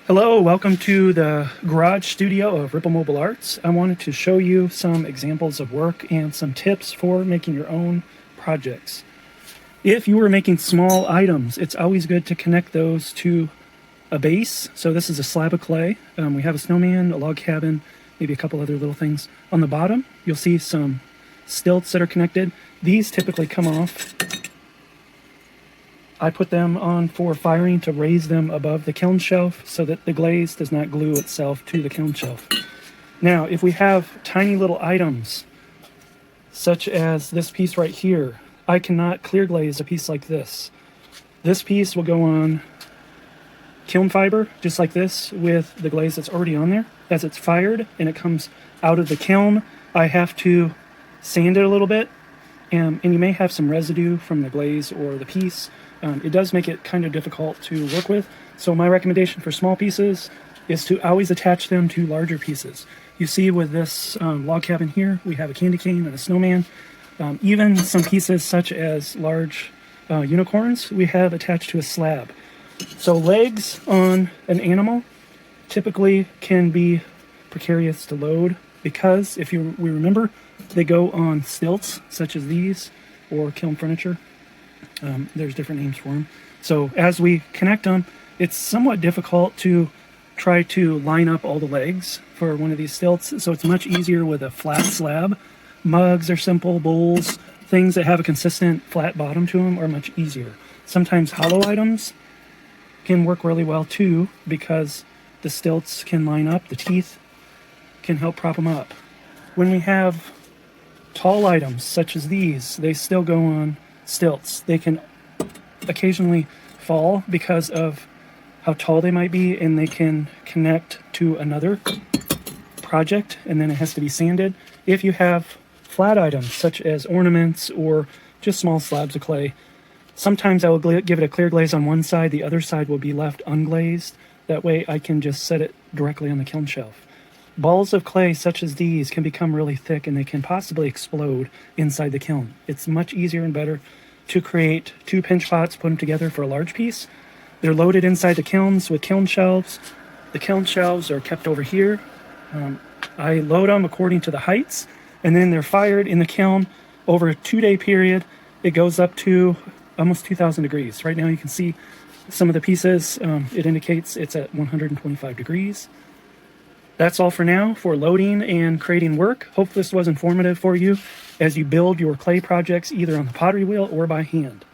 Hello, welcome to the garage studio of Ripple Mobile Arts. I wanted to show you some examples of work and some tips for making your own projects. If you were making small items, it's always good to connect those to a base. So this is a slab of clay. We have a snowman, a log cabin, maybe a couple other little things. On the bottom, you'll see some stilts that are connected. These typically come off. I put them on for firing to raise them above the kiln shelf so that the glaze does not glue itself to the kiln shelf. Now, if we have tiny little items, such as this piece right here, I cannot clear glaze a piece like this. This piece will go on kiln fiber, just like this, with the glaze that's already on there. As it's fired and it comes out of the kiln, I have to sand it a little bit, and you may have some residue from the glaze or the piece. It does make it kind of difficult to work with, so my recommendation for small pieces is to always attach them to larger pieces. You see with this log cabin here, we have a candy cane and a snowman. Even some pieces such as large unicorns, we have attached to a slab. So legs on an animal typically can be precarious to load because, if we remember, they go on stilts such as these or kiln furniture. There's different names for them. So as we connect them, it's somewhat difficult to try to line up all the legs for one of these stilts. So it's much easier with a flat slab. Mugs are simple, bowls, things that have a consistent flat bottom to them are much easier. Sometimes hollow items can work really well too because the stilts can line up, the teeth can help prop them up. When we have tall items such as these, they still go on stilts. They can occasionally fall because of how tall they might be, and they can connect to another project and then it has to be sanded. If you have flat items such as ornaments or just small slabs of clay, sometimes I will give it a clear glaze on one side, the other side will be left unglazed. That way I can just set it directly on the kiln shelf. Balls of clay such as these can become really thick and they can possibly explode inside the kiln. It's much easier and better to create two pinch pots, put them together for a large piece. They're loaded inside the kilns with kiln shelves. The kiln shelves are kept over here. I load them according to the heights, and then they're fired in the kiln over a 2-day period. It goes up to almost 2,000 degrees. Right now you can see some of the pieces. It indicates it's at 125 degrees. That's all for now for loading and creating work. Hope this was informative for you as you build your clay projects either on the pottery wheel or by hand.